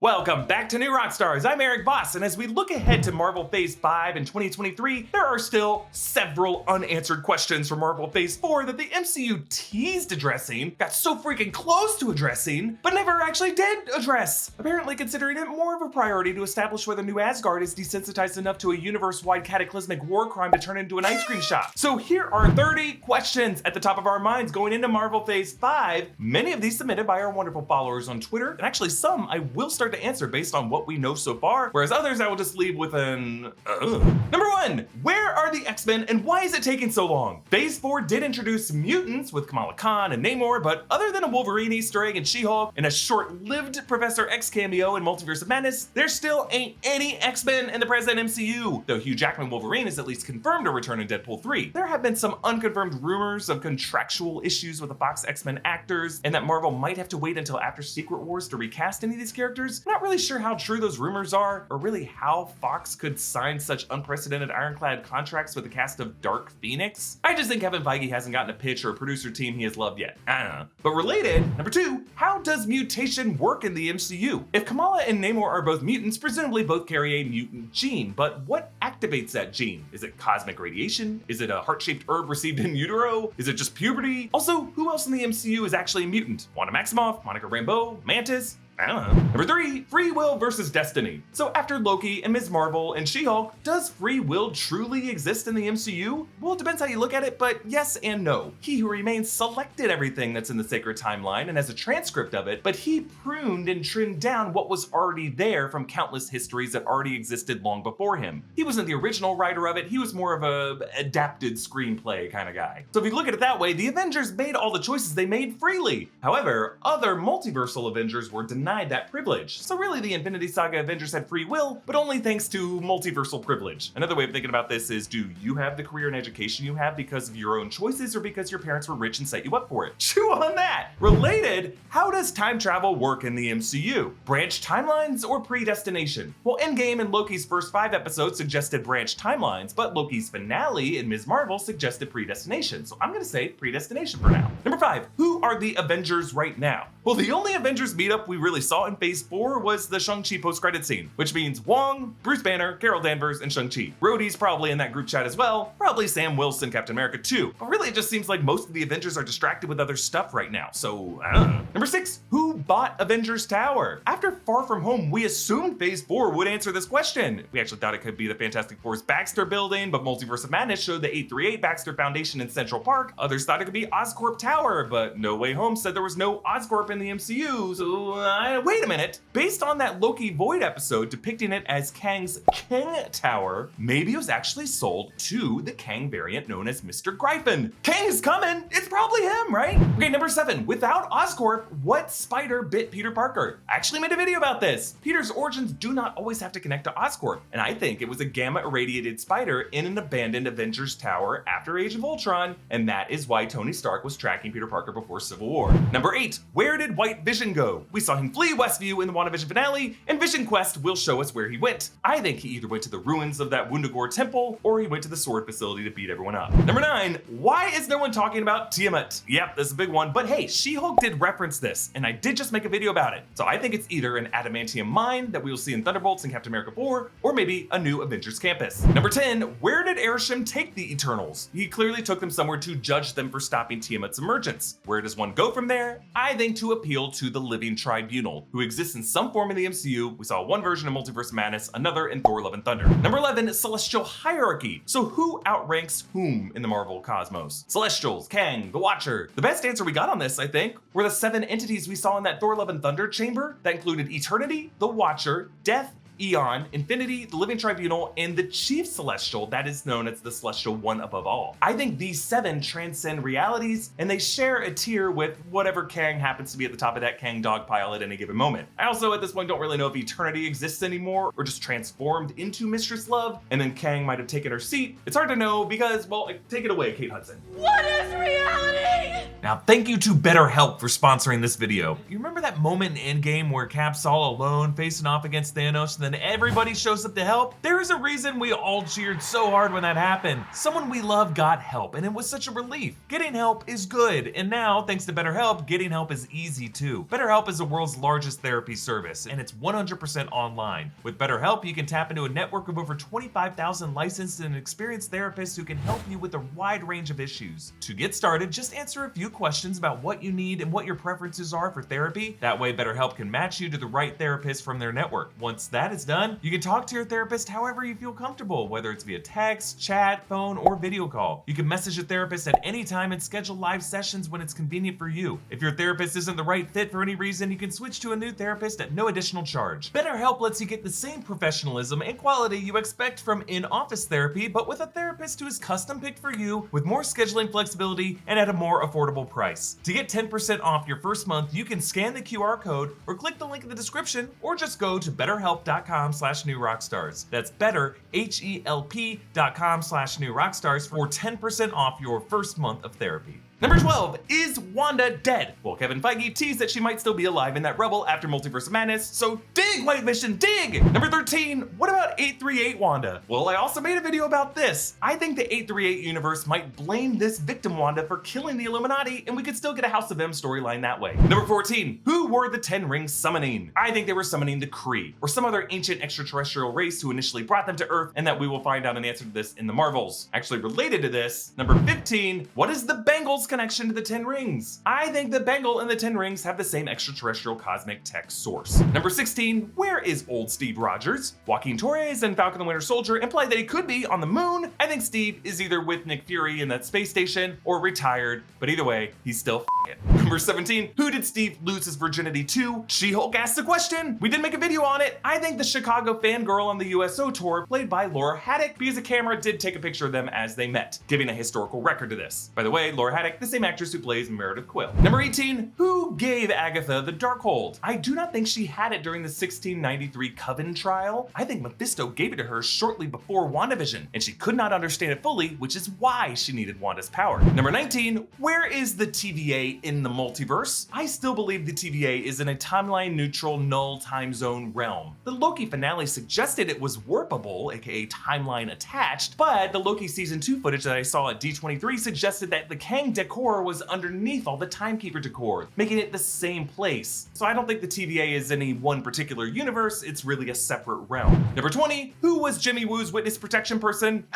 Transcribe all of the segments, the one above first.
Welcome back to New Rockstars. I'm Erik Voss, and as we look ahead to Marvel Phase 5 in 2023, there are still several unanswered questions from Marvel Phase 4 that the MCU teased addressing, got so freaking close to addressing, but never actually did address, apparently considering it more of a priority to establish whether New Asgard is desensitized enough to a universe-wide cataclysmic war crime to turn into an ice cream shop. So here are 30 questions at the top of our minds going into Marvel Phase 5, many of these submitted by our wonderful followers on Twitter, and actually some I will start to answer based on what we know so far, whereas others I will just leave with an Number 1, where are the X-Men and why is it taking so long? Phase 4 did introduce mutants with Kamala Khan and Namor, but other than a Wolverine Easter egg and She-Hulk and a short-lived Professor X cameo in Multiverse of Madness, there still ain't any X-Men in the present MCU, though Hugh Jackman Wolverine is at least confirmed to return in Deadpool 3. There have been some unconfirmed rumors of contractual issues with the Fox X-Men actors and that Marvel might have to wait until after Secret Wars to recast any of these characters. Not really sure how true those rumors are, or really how Fox could sign such unprecedented ironclad contracts with the cast of Dark Phoenix. I just think Kevin Feige hasn't gotten a pitch or a producer team he has loved yet. I don't know. But related, number 2, how does mutation work in the MCU? If Kamala and Namor are both mutants, presumably both carry a mutant gene, but what activates that gene? Is it cosmic radiation? Is it a heart-shaped herb received in utero? Is it just puberty? Also, who else in the MCU is actually a mutant? Wanda Maximoff, Monica Rambeau, Mantis? I don't know. Number 3, free will versus destiny. So after Loki and Ms. Marvel and She-Hulk, does free will truly exist in the MCU? Well, it depends how you look at it, but yes and no. He Who Remains selected everything that's in the sacred timeline and has a transcript of it, but he pruned and trimmed down what was already there from countless histories that already existed long before him. He wasn't the original writer of it, he was more of a adapted screenplay kind of guy. So if you look at it that way, the Avengers made all the choices they made freely. However, other multiversal Avengers were denied that privilege. So really the Infinity Saga Avengers had free will, but only thanks to multiversal privilege. Another way of thinking about this is, do you have the career and education you have because of your own choices or because your parents were rich and set you up for it? Chew on that! Related, how does time travel work in the MCU? Branch timelines or predestination? Well, Endgame and Loki's first 5 episodes suggested branch timelines, but Loki's finale and Ms. Marvel suggested predestination. So I'm gonna say predestination for now. Number 5, who are the Avengers right now? Well, the only Avengers meetup we really saw in Phase 4 was the Shang-Chi post-credit scene, which means Wang, Bruce Banner, Carol Danvers, and Shang-Chi. Rhodey's probably in that group chat as well, probably Sam Wilson, Captain America too. But really it just seems like most of the Avengers are distracted with other stuff right now, so I don't know. Number 6, who bought Avengers Tower? After Far From Home, we assumed Phase 4 would answer this question. We actually thought it could be the Fantastic Four's Baxter building, but Multiverse of Madness showed the 838 Baxter Foundation in Central Park. Others thought it could be Oscorp Tower, but No Way Home said there was no Oscorp in the MCU, so wait a minute. Based on that Loki Void episode depicting it as Kang's Kang Tower, maybe it was actually sold to the Kang variant known as Mr. Gryphon. Kang is coming, it's probably him, right? Okay, number 7, without Oscorp, what spider bit Peter Parker? I actually made a video about this. Peter's origins do not always have to connect to Oscorp, and I think it was a gamma irradiated spider in an abandoned Avengers Tower after Age of Ultron, and that is why Tony Stark was tracking Peter Parker before Civil War. Number 8, where did White Vision go? We saw him flee Westview in the WandaVision finale, and Vision Quest will show us where he went. I think he either went to the ruins of that Wundagore temple, or he went to the sword facility to beat everyone up. Number 9, why is no one talking about Tiamat? Yep, this is a big one, but hey, She-Hulk did reference this, and I did just make a video about it. So I think it's either an adamantium mine that we will see in Thunderbolts and Captain America 4, or maybe a new Avengers campus. Number 10, where did Arishem take the Eternals? He clearly took them somewhere to judge them for stopping Tiamat's emergence. Where does one go from there? I think to appeal to the Living Tribunal, who exists in some form in the MCU. We saw one version of Multiverse of Madness, another in Thor: Love and Thunder. Number 11, Celestial Hierarchy. So who outranks whom in the Marvel cosmos? Celestials, Kang, the Watcher. The best answer we got on this, I think, were the 7 entities we saw in that Thor: Love and Thunder chamber that included Eternity, the Watcher, Death, Eon, Infinity, the Living Tribunal, and the Chief Celestial that is known as the Celestial One above all. I think these 7 transcend realities, and they share a tier with whatever Kang happens to be at the top of that Kang dog pile at any given moment. I also at this point don't really know if Eternity exists anymore or just transformed into Mistress Love, and then Kang might have taken her seat. It's hard to know because, well, take it away, Kate Hudson. What is reality? Now, thank you to BetterHelp for sponsoring this video. You remember that moment in Endgame where Cap's all alone facing off against Thanos and then everybody shows up to help? There is a reason we all cheered so hard when that happened. Someone we love got help and it was such a relief. Getting help is good, and now, thanks to BetterHelp, getting help is easy too. BetterHelp is the world's largest therapy service and it's 100% online. With BetterHelp, you can tap into a network of over 25,000 licensed and experienced therapists who can help you with a wide range of issues. To get started, just answer a few questions about what you need and what your preferences are for therapy. That way, BetterHelp can match you to the right therapist from their network. Once that is done, you can talk to your therapist however you feel comfortable, whether it's via text, chat, phone, or video call. You can message a therapist at any time and schedule live sessions when it's convenient for you. If your therapist isn't the right fit for any reason, you can switch to a new therapist at no additional charge. BetterHelp lets you get the same professionalism and quality you expect from in-office therapy, but with a therapist who is custom picked for you, with more scheduling flexibility and at a more affordable price. To get 10% off your first month, you can scan the QR code or click the link in the description, or just go to betterhelp.com/newrockstars. That's betterhelp.com/newrockstars for 10% off your first month of therapy. Number 12, is Wanda dead? Well, Kevin Feige teased that she might still be alive in that rubble after Multiverse of Madness, so dig, White Vision, dig! Number 13, what about 838 Wanda? Well, I also made a video about this. I think the 838 universe might blame this victim Wanda for killing the Illuminati, and we could still get a House of M storyline that way. Number 14, who were the Ten Rings summoning? I think they were summoning the Kree, or some other ancient extraterrestrial race who initially brought them to Earth, and that we will find out an answer to this in the Marvels. Actually related to this, number 15, what is the Bengals connection to the Ten Rings? I think the Bengal and the Ten Rings have the same extraterrestrial cosmic tech source. Number 16, where is old Steve Rogers? Joaquin Torres and Falcon the Winter Soldier imply that he could be on the moon. I think Steve is either with Nick Fury in that space station or retired, but either way, he's still f***ing. Number 17, who did Steve lose his virginity to? She-Hulk asked the question. We did make a video on it. I think the Chicago fangirl on the USO tour, played by Laura Haddock, because a camera did take a picture of them as they met, giving a historical record to this. By the way, Laura Haddock, the same actress who plays Meredith Quill. Number 18, who gave Agatha the Darkhold? I do not think she had it during the 1693 Coven trial. I think Mephisto gave it to her shortly before WandaVision, and she could not understand it fully, which is why she needed Wanda's power. Number 19, where is the TVA in the multiverse? I still believe the TVA is in a timeline-neutral, null time zone realm. The Loki finale suggested it was warpable, aka timeline attached, but the Loki season 2 footage that I saw at D23 suggested that the Kang decor was underneath all the Timekeeper decor, making it the same place. So I don't think the TVA is any one particular universe, it's really a separate realm. Number 20, who was Jimmy Woo's witness protection person?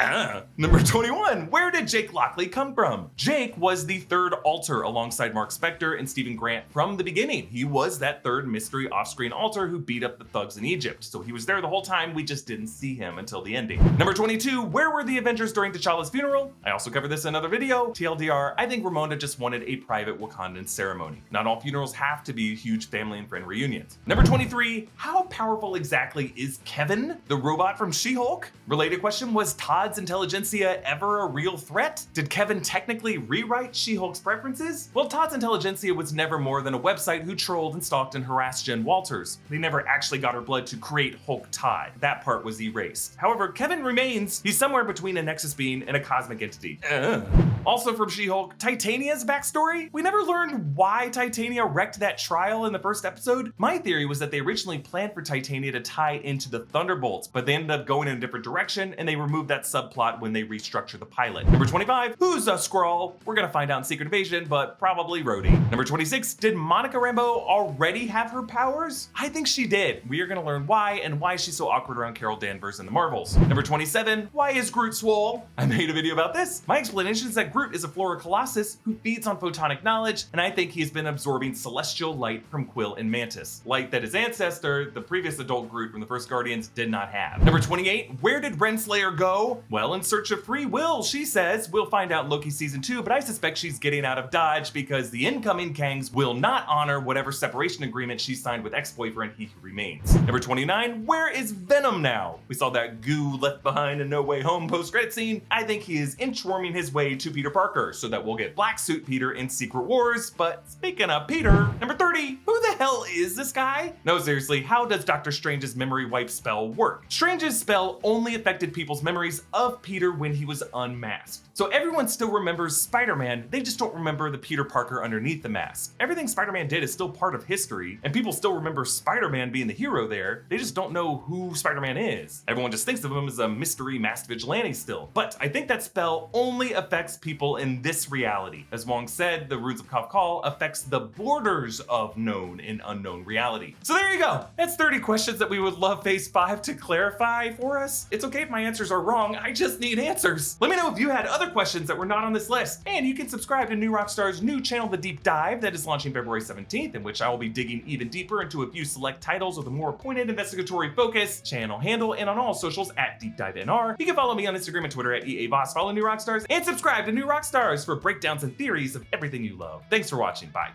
Number 21, where did Jake Lockley come from? Jake was the third alter alongside Mark Spector and Stephen Grant from the beginning. He was that third mystery off-screen alter who beat up the thugs in Egypt. So he was there the whole time, we just didn't see him until the ending. Number 22, where were the Avengers during T'Challa's funeral? I also covered this in another video. TLDR, I think Ramonda just wanted a private Wakandan ceremony. Not all funerals have to be huge family and friend reunions. Number 23, how powerful exactly is Kevin, the robot from She-Hulk? Related question, was Todd's intelligentsia ever a real threat? Did Kevin technically rewrite She-Hulk's preferences? Well, Todd's intelligentsia was never more than a website who trolled and stalked and harassed Jen Walters. They never actually got her blood to create Hulk Todd. That part was erased. However, Kevin remains. He's somewhere between a Nexus being and a cosmic entity. Also from She-Hulk, Titania's backstory? We never learned why Titania wrecked that trial in the first episode. My theory was that they originally planned for Titania to tie into the Thunderbolts, but they ended up going in a different direction and they removed that subplot when they restructured the pilot. Number 25, who's a Skrull? We're gonna find out in Secret Invasion, but probably Rhodey. Number 26, did Monica Rambeau already have her powers? I think she did. We are gonna learn why and why she's so awkward around Carol Danvers in the Marvels. Number 27, why is Groot swole? I made a video about this. My explanation is that Groot is a Flora Colossus who feeds on photonic knowledge, and I think he's been absorbing celestial light from Quill and Mantis. Light that his ancestor, the previous adult Groot from the first Guardians, did not have. Number 28, where did Renslayer go? Well, in search of free will, she says. We'll find out in Loki season 2, but I suspect she's getting out of Dodge because the incoming Kangs will not honor whatever separation agreement she signed with ex-boyfriend He Who Remains. Number 29, where is Venom now? We saw that goo left behind in No Way Home post-credit scene. I think he is inchworming his way to Peter Parker so that we'll get Black Suit Peter in Secret Wars. But speaking of Peter, number 30, who the hell is this guy? No, seriously, how does Doctor Strange's memory wipe spell work? Strange's spell only affected people's memories of Peter when he was unmasked. So everyone still remembers Spider-Man, they just don't remember the Peter Parker underneath the mask. Everything Spider-Man did is still part of history, and people still remember Spider-Man being the hero there, they just don't know who Spider-Man is. Everyone just thinks of him as a mystery masked vigilante still. But I think that spell only affects people in this reality. As Wang said, the runes of Call affects the borders of known and unknown reality. So there you go. That's 30 questions that we would love Phase 5 to clarify for us. It's okay if my answers are wrong, I just need answers. Let me know if you had other questions that were not on this list. And you can subscribe to New Rockstars' new channel, The Deep Dive, that is launching February 17th, in which I will be digging even deeper into a few select titles with a more pointed investigatory focus. Channel handle and on all socials at DeepDiveNR. You can follow me on Instagram and Twitter at EAVoss, follow New Rockstars, and subscribe to New Rockstars for breakdowns and theories of everything you love. Thanks for watching, bye.